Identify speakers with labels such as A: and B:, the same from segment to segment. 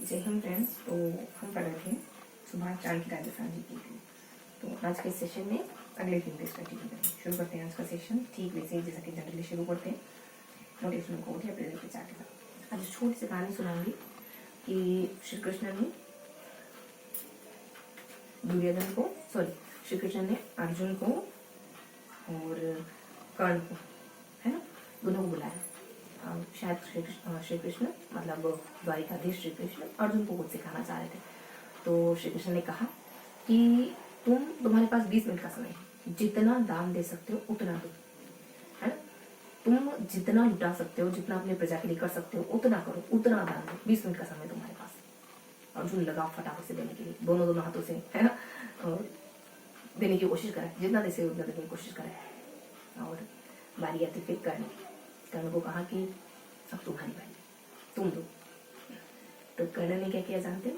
A: जय हिंद फ्रेंड्स। तो हम पढ़ रहे थे सुभाष चांद की राजस्थान जी की थी। तो आज के सेशन में अगले 3 पेज का टीका करेंगे। शुरू करते हैं आज का सेशन ठीक वैसे ही जैसा कि जनरली शुरू करते हैं मोटिवेशनल कोट या प्रेरक विचार के साथ। आज छोटी सी कहानी सुनाऊंगी कि श्री कृष्ण ने अर्जुन को और कर्ण को, है ना, दोनों को बुलाया। शायद श्री कृष्ण मतलब द्वारिकाधीश श्री कृष्ण अर्जुन को कुछ सिखाना चाह रहे थे। तो श्री कृष्ण ने कहा कि तुम्हारे पास 20 मिनट का समय है, जितना दान दे सकते हो उतना दो, है ना। तुम जितना लुटा सकते हो, जितना अपने प्रजा के लिए कर सकते हो उतना करो, उतना दान दो। 20 मिनट का समय तुम्हारे पास। अर्जुन लगा फटाफट से देने के लिए, दोनों हाथों से, है ना, और देने की कोशिश करे, जितना दे सके उतना देने की कोशिश करे। और बारी आती फिर कर्ण को कहा कि अब तुम्हारी बारी, तुम दो। तो कर्ण ने क्या किया जानते हो?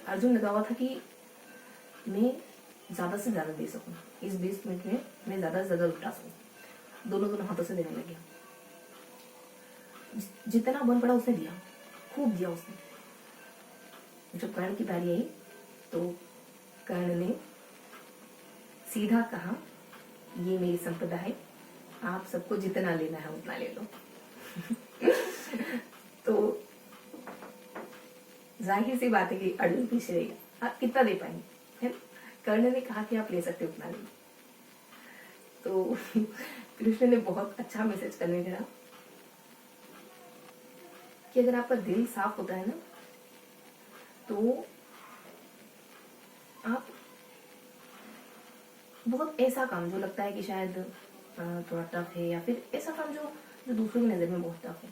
A: अर्जुन लगा हुआ था कि मैं ज्यादा से ज्यादा दे सकूं, इस 20 मिनट में मैं ज्यादा से ज्यादा लुटा सकूं। दोनों हाथों से देने लगे, जितना बन पड़ा उसने दिया, खूब दिया उसने। जब कर्ण की बारी आई तो कर्ण ने सीधा कहा, ये मेरी संपदा है, आप सबको जितना लेना है उतना ले लो। तो जाहिर सी बात है कि अर्जुन पीछे रहेगा, आप कितना दे पाएंगे, है। कर्ण ने कहा कि आप ले सकते उतना ले। तो कृष्ण ने बहुत अच्छा मैसेज करने लगा कि अगर आपका दिल साफ होता है ना, तो आप बहुत ऐसा काम जो लगता है कि शायद थोड़ा टफ है, या फिर ऐसा काम जो दूसरों की नजर में बहुत टफ है,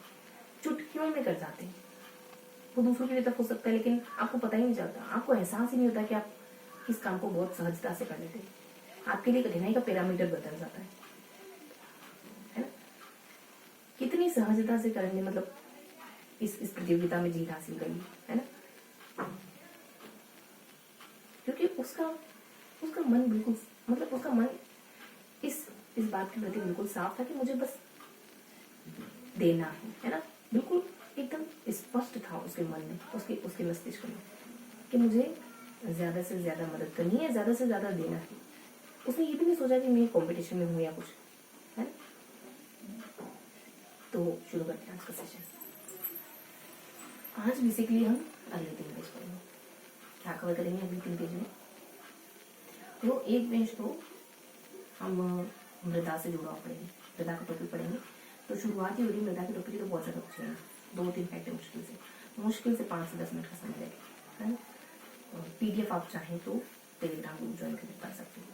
A: चुटकियों में कर जाते हैं। वो दूसरों के लिए टफ हो सकता है, लेकिन आपको पता ही नहीं चलता, आपको एहसास ही नहीं होता कि आप इस काम को बहुत सहजता से कर लेते हैं। आपके लिए कठिनाई का पैरामीटर बदल जाता है ना। कितनी सहजता से करेंगे, मतलब इस प्रतियोगिता में जीत हासिल करी, है ना। क्योंकि उसका मन बिल्कुल, मतलब उसका मन इस बात के प्रति बिल्कुल साफ था कि मुझे बस देना है ना। बिल्कुल एकदम स्पष्ट था उसके मन में, उसके मस्तिष्क में, कि मुझे ज्यादा से ज्यादा मदद करनी है, ज्यादा से ज्यादा देना है। उसने ये भी नहीं सोचा कि मैं कंपटीशन में हूं या कुछ, है ना। तो शुरू करते हैं आज का सेशन। आज बेसिकली हम अगले 3 पेज पढ़ेंगे। क्या कवर करेंगे अगले 3 पेज में? तो एक पेज तो हम मृदा से जुड़ा हुआ पढ़ेंगे, मृदा का टॉपिक पढ़ेंगे। तो शुरुआत ही हो रही मृदा की टॉपिक, तो बहुत ज़्यादा कुछ नहीं, 2-3 फैक्ट मुश्किल से 5 से 10 मिनट का समय लगेगा, है ना। PDF आप चाहें तो टेलीग्राम ग्रुप ज्वाइन करके पढ़ सकते हो।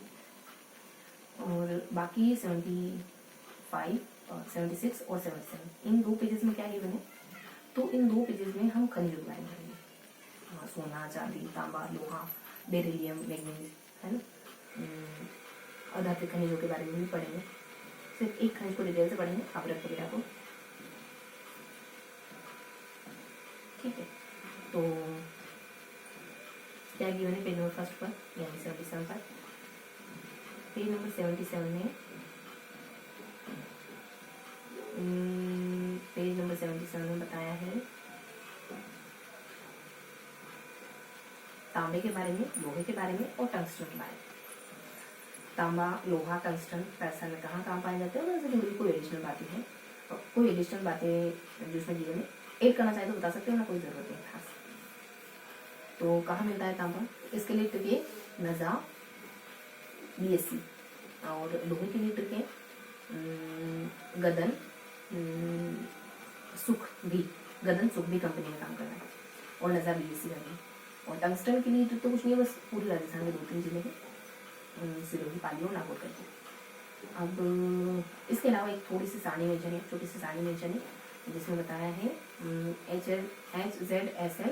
A: और बाकी 75 और 76 और 77 इन 2 पेजेस में क्या गिवन है, तो इन 2 पेजेस में हम खनिज के बारे में पढ़ेंगे। सोना, चांदी, तांबा, लोहा, बेरिलियम, मैग्नीज, है ना। अधातु खनिजों के बारे में भी पढ़ेंगे। सिर्फ एक खनिज को डिटेल से पढ़ेंगे, आप रखो बेटा को, ठीक है। तो क्या गिवन है पेज नंबर फर्स्ट पर, यानी 77 पर। पेज नंबर 77 में पेज नंबर 77 में बताया है तांबे के बारे में, लोहे के बारे में और टंगस्टन के बारे में। तांबा, लोहा, टंगस्टन पैसा में कहाँ पाए जाते हैं, वैसे जुड़ी कोई एडिशनल बातें हैं, कोई एडिशनल बातें जो उसमें जीवन में ऐड करना चाहे तो बता सकते हो ना, कोई जरूरत नहीं खास। तो कहाँ मिलता है तांबा? इसके लिए ट्रिक है नजा, BSc। और लोहे के लिए ट्रिक है गदन सुख भी कंपनी में काम कर रहा है, और नजा BSc करनी। और टंगस्टन के लिए तो कुछ नहीं है, बस पूरे राजस्थान में 2-3 जिले हैं, सिरोही, पाली और नागौर करके। अब इसके अलावा एक थोड़ी सी सारणी मेंशन है, छोटी सी सारणी मेंशन है, जिसमें बताया है HZSL,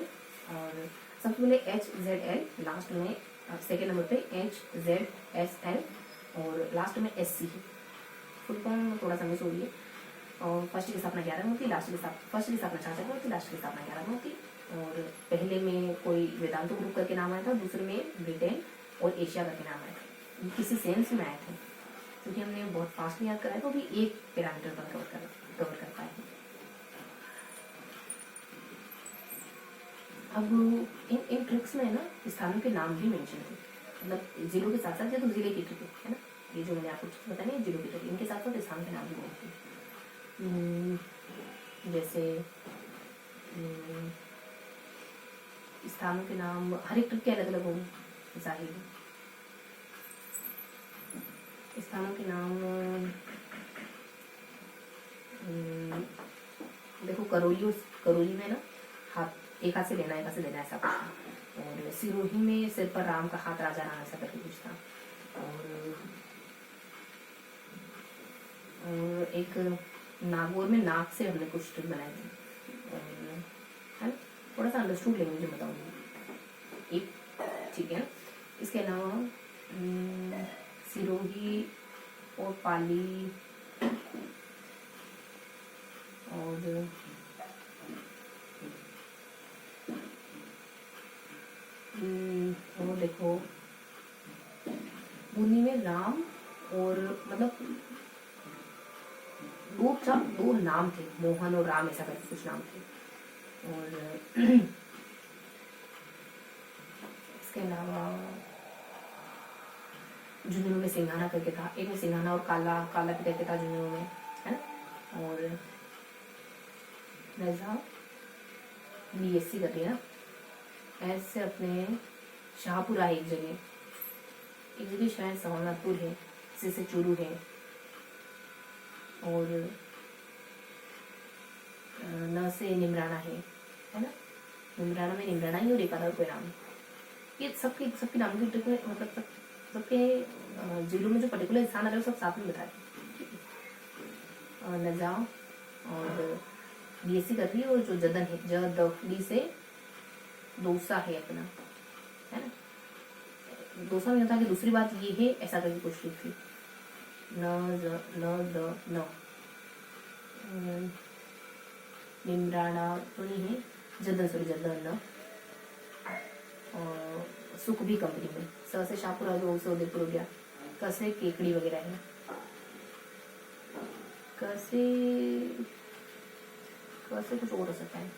A: और सबसे पहले HZL, लास्ट में सेकेंड नंबर पे HZSL, और लास्ट में SC है। फुल फॉर्म थोड़ा सा मिस हो रही है। और फर्स्ट की स्थापना 11 में होती, फर्स्ट की स्थापना 66 में होती, लास्ट की स्थापना 11 में होती। और पहले में कोई वेदांतो ग्रुप करके नाम आया था, दूसरे में ब्रिटेन और एशिया करके नाम आया था। किसी सेंस में आए थे, क्योंकि हमने बहुत फास्ट याद कराया, तो भी एक पैरामीटर पर कवर कर पाए हैं। अब इन ट्रिक्स में ना स्थानों के नाम भी मेंशन थे, मतलब जिलों के साथ साथ, ये तो जिले की ट्रिक है ना, ये जो मैंने आपको बताया ना, जिलों की ट्रिक, इनके साथ साथ स्थानों के नाम भी मेंशन। जैसे स्थानों के नाम हर एक ट्रिक के अलग अलग होंगे जाहिर है। स्थानों के नाम देखो, करौली में ना हाथ एक हाथ से लेना, एक हाथ से देना, ऐसा कुछ था। और सिरोही में सिर पर राम का हाथ, राजा राम, ऐसा करके कुछ था। और एक नागौर में नाक से हमने कुछ ट्रिक बनाए थे। और है ना, थोड़ा सा अंडरस्टूड लैंग्वेज में बताऊंगी एक, ठीक है ना। इसके अलावा सिरोही और पाली और देखो, बूंदी में राम और मतलब दो नाम थे, मोहन और राम, ऐसा करके कुछ नाम थे। और इसके अलावा झुंझुनू में सिंघाना करके था, एक में सिंघाना और काला भी करके था झुंझुनू में, है ना। और रजा BSc कर रही है ना, ऐसे अपने शाहपुरा है एक जगह शायद सवानाथपुर है, से चूरू है। और न से निमराना है ना, निमराना में निमराना ही और एक आधा कोई नाम है। ये सबके नाम की ट्रिक में, मतलब सबके जिलों में जो पर्टिकुलर स्थान आ रहे हैं सब साथ में बताए। नजाओ और BSc कर रही है, और जो जदन है जदी से दोसा है अपना, है ना। दोसा में होता है कि दूसरी बात ये है, ऐसा करके कुछ लिख थी। न निमराना तो नहीं है, जदन न। सुख भी कंपनी में, स से शाहपुरा जो से उदयपुर हो गया, क से केकड़ी वगैरह है, क से कुछ और हो सकता है,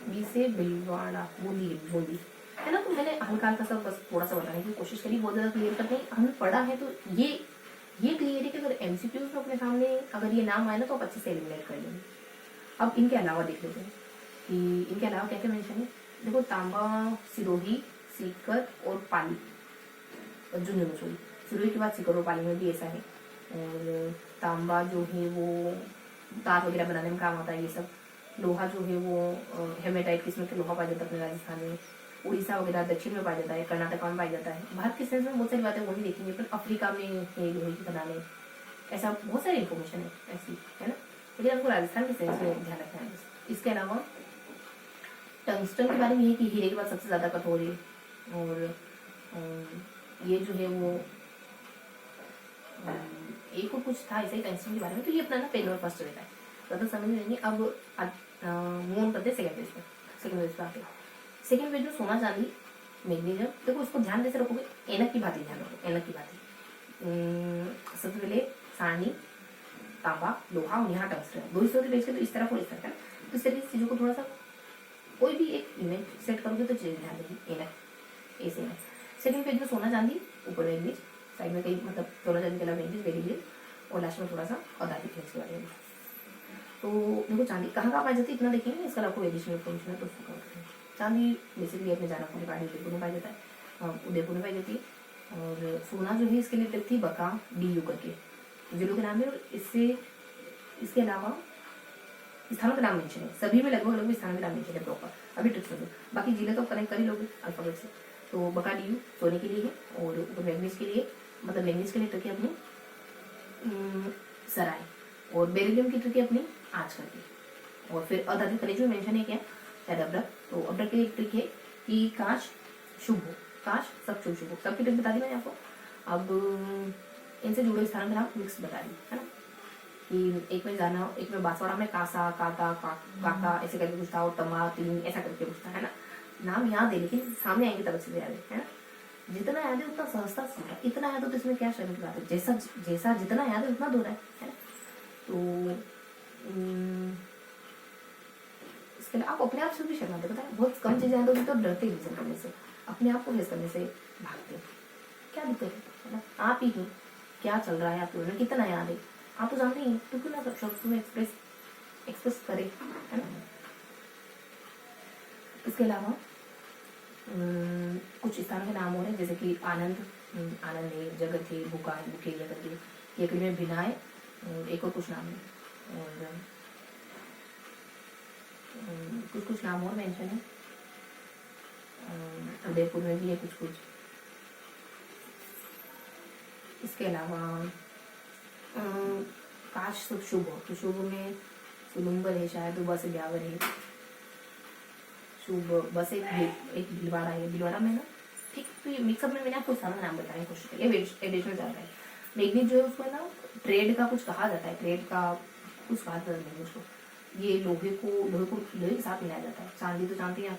A: बी से बिलवाड़ा, बूंदी है ना। तो मैंने हल्का हल्का सा बस थोड़ा सा बताने की कोशिश करी, बहुत ज्यादा क्लियर करते हैं। हमने पढ़ा है तो ये क्लियर है कि अगर MCQs में अपने सामने अगर ये नाम आए ना तो आप अच्छे से एलिमिनेट कर लेंगे। अब इनके अलावा देख लेते हैं कि इनके अलावा क्या क्या मेंशन है। देखो, तांबा, सिरोही, सीकर और पाली, और झुंझुनू, सिरोही के बाद सीकर और पाली में भी ऐसा है। और तांबा जो है वो तार वगैरह बनाने में काम आता है, ये सब। लोहा जो है वो हेमेटाइट किस्म के लोहा पाया जाता है अपने राजस्थान में, उड़ीसा वगैरह दक्षिण में पाया जाता है, कर्नाटक में पाया जाता है। भारत के सेंस में बहुत सारी बातें वो भी देखेंगे, पर अफ्रीका में है लोहे की खदानें, ऐसा बहुत सारी इन्फॉर्मेशन है ऐसी, है ना। लेकिन हमको राजस्थान के सेंस में ध्यान रखना है। इसके अलावा टंगस्टन के बारे में है कि हीरे के बाद सबसे ज्यादा कठोर है। और ये जो है वो एक और कुछ था ऐसे ही टंगस्टन के बारे में, तो ये अपना ना पेन और फर्स्ट रहता है, ज़्यादा समझ लेंगे। अब मूव ऑन करते हैं सेकंड पेज पे आते हैं। सेकंड पेज में सोना, चांदी, मैग्नीशियम। देखो, इसको ध्यान कैसे रखोगे, एनक की भांति ध्यान रखो, एनक की भांति। सबसे पहले सारणी, तांबा, लोहा और यहाँ टंगस्टन, दो हिस्सों के पेज के, तो इस तरफ और इस तरफ है। तो इस तरह की चीजों को थोड़ा सा कोई भी एक इमेज सेट करोगे तो चीजें ध्यान देगी, एनक ऐसे है। सेकंड पेज में सोना, चांदी, ऊपर मैग्नीज, साइड में कहीं मतलब सोना चांदी के अलावा मैग्नीज, बेरिलियम, और लास्ट में थोड़ा सा औद्योगिक है इसके बारे में। तो देखो, चांदी कहाँ कहाँ पाई जाती है इतना देखेंगे, इसका आपको एडिशनल इन्फॉर्मेशन है तो उसको करते हैं। चांदी बेसिकली अपने जाना पूरे पहाड़ी उदयपुर में पाई जाता है, उदयपुर में पाई जाती है। और सोना जो है इसके लिए ट्रिक थी बका DU करके जिलों के नाम है। और इसके अलावा स्थानों के नाम मेंशन है, सभी में लगभग स्थानों के नाम मेंशन है प्रॉपर। अभी ट्रिक्स हो, बाकी जिले तो कनेक्ट कर ही लोगे अल्फाबेट से। तो बका DU सोने के लिए है, और ऊपर मैग्नीज के लिए, मतलब मैग्नीज के लिए ट्रिक है अपनी सराय, और बेरिलियम की ट्रिक है अपनी आज करके। और फिर अधातु खनिज में मेंशन है क्या, शायद अब्रक। तो अब्रक की एक ट्रिक है कि काश शुभ हो, काश सब शुभ हो, सबकी ट्रिक बता दी मैंने आपको। अब इनसे जुड़े स्थानों के नाम मिक्स बता दी, है ना। कि एक में जाना, एक में बांसवाड़ा में कासा, काता, काका ऐसे करके कुछ था, और तमा, तीन ऐसा करके कुछ था, है ना। नाम याद है लेकिन सामने आएंगे तब से याद है ना। जितना याद है उतना सहजता से होता है, इतना याद हो तो इसमें क्या शर्म की बात है, जैसा जितना याद है उतना दूर है ना। तो इसके लिए आप अपने आप से भी शर्माते, पता है बहुत कम चीजें हैं तो डरते ही फेस करने से, अपने आप को फेस करने से भागते। क्या दिक्कत है ना, आप ही की क्या चल रहा है आपके मन में, कितना याद है आप तो जानते ही, तो क्यों ना सब शब्द में एक्सप्रेस करे, है ना। इसके अलावा कुछ स्थानों के नाम और हैं, जैसे कि आनंद, आनंद है, जगत है, बुका बुके जगत है, केकड़ी में बिना है, एक और कुछ नाम है, और कुछ कुछ नाम और मेंशन है, उदयपुर में भी है कुछ कुछ। इसके अलावा काश शुभ हो, तो शुभ में सुलुम्बर है शायद, बस ब्यावर है, शुभ बस एक भिलवाड़ा है, भिलवाड़ा में ना, ठीक। तो ये मिक्सअप में मैंने आपको सारा नाम बताने की कोशिश की, ये एडिशनल चल रहा है। मैग्नीज जो है उसको ना ट्रेड का कुछ कहा जाता है, ट्रेड का कुछ कहा जाता है उसको, ये लोहे के साथ मिलाया जाता है। चांदी तो जानते हैं आप,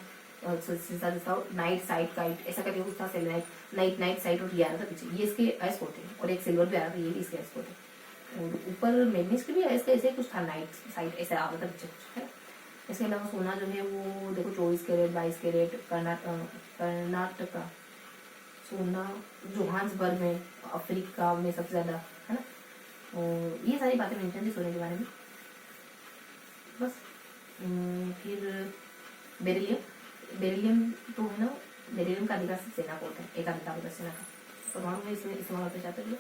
A: नाइट साइट काइट ऐसा करके कुछ था, नाइट साइट और ये आ रहा था पीछे, ये इसके अयस्क होते हैं, और एक सिल्वर भी आ रहा था, ये भी इसके अयस्क होते हैं, और ऊपर मैग्नीज के भी अयस्क ऐसे कुछ था, नाइट साइट ऐसा आ रहा था पीछे कुछ, है। इसके अलावा सोना जो है वो देखो 24 कैरेट 22 कैरेट कर्नाटका सोना, जोहान्सबर्ग में, अफ्रीका में सबसे ज्यादा, है ना। और ये सारी बातें मेंशन थी सोने के बारे में। बस फिर बेरिलियम तो है ना, बेरिलियम का अधिकार सेना को होता है, एक अधिकार होता है सेना का, परमाणु में इसमें इस्तेमाल होते जाते हैं।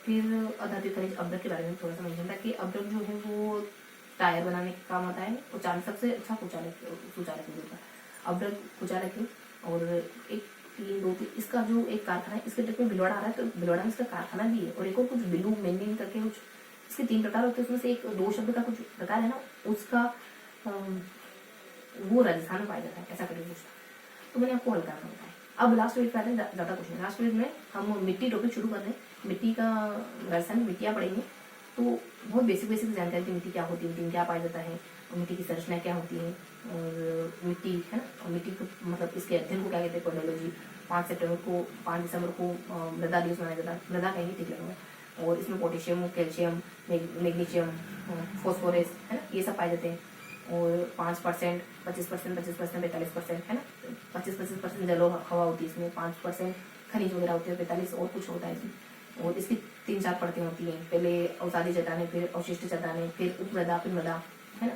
A: फिर अधातु खनिज अभ्रक के बारे में थोड़ा सा मेंशन था कि अभ्रक जो है वो टायर बनाने का काम आता है, कुचालक सबसे अच्छा कुचालक है अभ्रक कुचालक है। और एक 3 2 3 इसका जो एक कारखाना है, इसके ट्रिप में भिलवाड़ा आ रहा है, तो भिलवाड़ा में इसका कारखाना भी है, और एक और कुछ बिल्लू मेनिंग करके कुछ, इसके 3 प्रकार होते हैं, उसमें से एक 2 शब्द का कुछ प्रकार है ना, उसका वो राजस्थान में पाया जाता है, ऐसा करके पूछता। तो मैंने आपको हल्का करना बताया। अब लास्ट वीक पे आते हैं ज्यादा कुछ नहीं, लास्ट वीक में हम मिट्टी टॉपिक शुरू कर रहे हैं, मिट्टी का राजस्थान मिट्टियाँ पढ़ेंगे, तो बहुत बेसिक जानकारी थी, मिट्टी क्या होती है, मिट्टी में क्या पाया जाता है, और मिट्टी की संरचना क्या होती है, और मिट्टी है ना, और मिट्टी को मतलब इसके अध्ययन को क्या कहते हैं, पोडोलॉजी। 5 दिसंबर को मृदा दिवस मनाया जाता है, मृदा कहेंगे ठीक लगेगा, और इसमें पोटेशियम, कैल्शियम, मैग्नीशियम, फॉस्फोरस, है ना, ये सब पाए जाते हैं। और 5%, 25%, 45%, है ना, 25% जलो हवा होती है इसमें, 5% खनिज वगैरह होती है, 45 और कुछ होता है इसमें। और इसकी 3-4 परतें होती हैं, पहले अवसादी चट्टानें, फिर अवशिष्ट चट्टानें, फिर उपमृदा, फिर मृदा, है ना।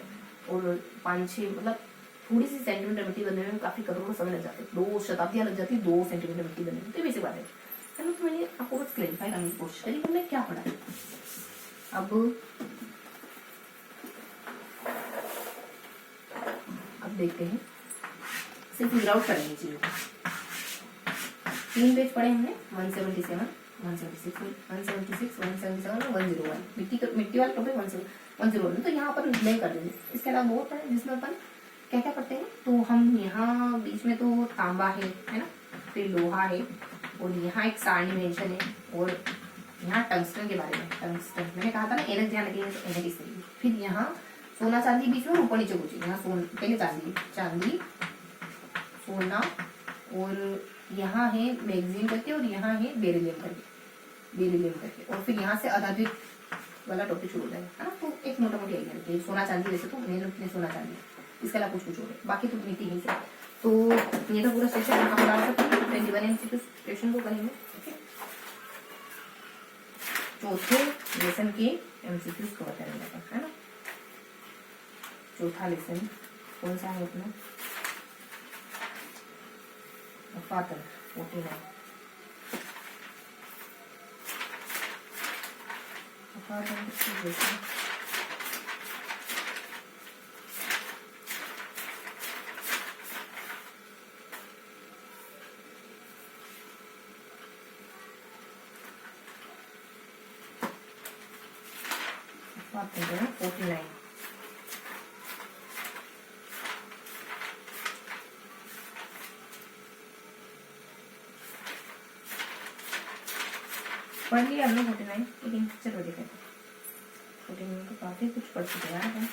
A: और 5-6 मतलब थोड़ी सी सेंटीमीटर मिट्टी बनने में काफी करोड़ों समय लग जाते, 2 शताब्दियां लग जाती, 2 सेंटीमीटर मिट्टी बनने में, तो बेसिक बात है ना। तो मैंने आपको बस क्लैरिफाई करने की कोशिश करी हमने क्या पढ़ा है। अब देखते हैं, सिर्फ फिगर आउट करेंगे चीजों को। 3 पेज पढ़े हमने, 177, 176, 176, 177, 101, मिट्टी वाला टॉपिक 101, तो यहाँ पर ब्लैंक कर देंगे। इसके अलावा बहुत है जिसमें अपन क्या क्या पढ़ते हैं, तो हम यहाँ बीच में तो तांबा है ना, फिर लोहा है, और यहाँ एक सारणी मेंशन है, और यहाँ टंगस्टन के बारे में, टंगस्टन मैंने कहा था ना, एनक ध्यान रखिए, तो एनक इस तरीके। फिर यहाँ सोना चांदी बीच में ऊपर नीचे कुछ, यहाँ पहले चांदी सोना, और यहाँ है मैग्जीन करके, और यहाँ है बेरिलियम करके, और फिर यहाँ से अधात्विक वाला टॉपिक शुरू हो जाएगा, है ना। तो एक मोटा मोटी आइडिया रखिए, सोना चांदी वैसे तो मेन सोना चांदी, इसके अलावा कुछ हो गया, बाकी तो मिट्टी ही से। तो ये तो पूरा सेशन हम डाल सकते हैं, 21 MCQ सेशन को करेंगे। चौथे लेसन के MCQs कवर करेंगे, है ना। चौथा लेसन कौन सा है अपना, फातर 49, पढ़ लिया हमने 49, लेकिन चलो देखते हैं 49 तो काफी कुछ पढ़ चुके हैं।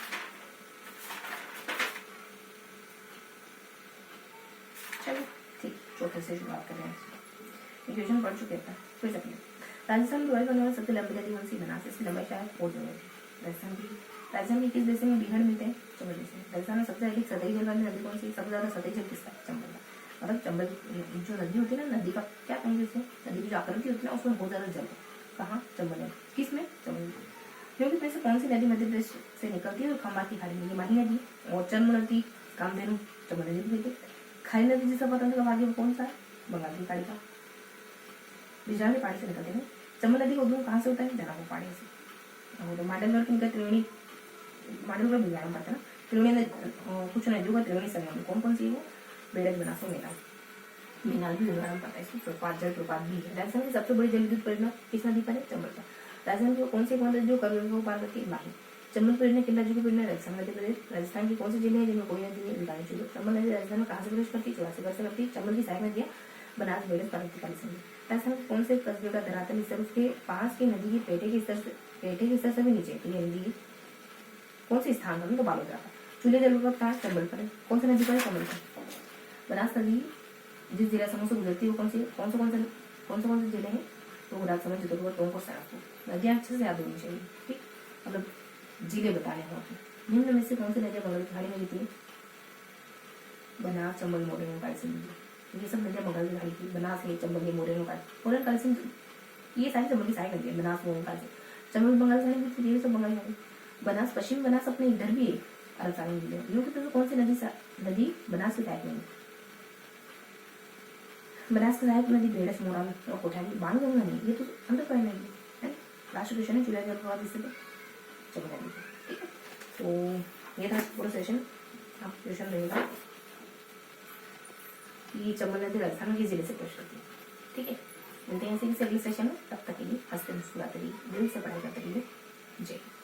A: चलो ठीक, चौथे से शुरुआत कर रहे हैं। इक्वेशन पढ़ चुके थे, कोई तकलीफ। राजस्थान में बनने वाला सबसे लंबी नदी कौन सी बनारस, इसकी लंबाई शायद 4 जगह। राजस्थान की किस देश में बीहड़ मिलते हैं, चलो देश में। राजस्थान में सबसे अधिक सतही तेल वाली नदी कौन सी? सबसे ज्यादा सतही जल किसका? चंबल का। मतलब चंबल जो नदी होती है ना, नदी का क्या कहेंगे उसे, नदी की जो आकृति होती है ना, उसमें बहुत ज्यादा जल है। कहाँ? चंबल में। किसमें? चंबल में। निम्नलिखित में से कौन सी नदी मध्य प्रदेश से निकलती है और खंबात की खाड़ी में? माही नदी और चंबल नदी, कामधेनु, चंबल नदी भी कहते हैं। खारी नदी जिसका पता कब आगे वो कौन सा है? बंगाल की खाड़ी का, गुजरात की पहाड़ी से निकलते हैं। चंबल नदी का उद्गम कहाँ से होता है? जनापुर पहाड़ी से। और मांडलगढ़ की निकल त्रिवेणी, मांडलगढ़ बिहार में पड़ता है ना। त्रिवेणी कुछ नदियों का त्रिवेणी संगम कौन कौन सी है वो? बेड़ज, बनास और मेनाल। मेनाल भी बिहार में पड़ता है। इसमें प्रपात, जल प्रपात भी है। राजस्थान की सबसे बड़ी जल विद्युत परियोजना किस नदी पर है? चंबल पर। राजस्थान की कौन सी नदी जो कबीरपुर पार करती है? माही। चंबल परियोजना किन राज्यों की परियोजना? राजस्थान, मध्य प्रदेश। राजस्थान की कौन सी जिले हैं जिनमें कोई नदी नहीं? बीकानेर, चूरू। चंबल नदी राजस्थान में कहाँ से प्रवेश करती है? 84 से करती है। चंबल की सहायक नदियाँ बनास, बेड़ज, पार्वतीपाली, संगम। राजस्थान के कौन से कस्बे का धरातल स्तर उसके पास की नदी की पेटे के स्तर से भी नीचे है? नदी कौन से स्थान पर? तो बालोद रहा। चूल्हे जल विभाग कहाँ? चंबल पर है। कौन सी नदी पर है? चंबल पर। बनास नदी जिस जिला समूह से गुजरती है वो कौन से जिले हैं? तो राजसमंद, चित्रकूट, टोंक और सहारनपुर। नदियाँ अच्छे से याद होनी चाहिए, ठीक, मतलब जिले बताने हैं आपको। निम्न में से कौन सी नदियाँ बंगाल की खाड़ी में गिरती है? बनास, चंबल, मोरनी, कालीसिंध। ये सब नदियाँ बंगाल की खाड़ी की। बनास है, चंबल है, मोरनी, कालीसिंध, ये सारी चंबल की सारी नदियाँ। बनास, मोरनी, कालीसिंध। चंबल बंगाल की खाड़ी में, ये सब बंगाल की। बनास, पश्चिम बनास अपने इधर भी है, अरब सागर जिले में। यूं तो कौन सी नदी बनास की सहायक में? बनास की सहायक नदी बेड़स, मोराल और कोठारी। बाणगंगा नहीं, ये तो अंडर पर नहीं है। लास्ट क्वेश्चन है चूल्हा जल प्रभाव इससे चंबल नदी। ठीक है, तो ये था पूरा सेशन। आप क्वेश्चन रहेगा कि चंबल नदी राजस्थान के जिले से प्रश्न होती है। ठीक है, मिलते हैं इसी अगले सेशन में। तब तक के लिए हंसते मुस्कुराते रहिए, दिल से पढ़ाई करते रहिए। जय हिंद।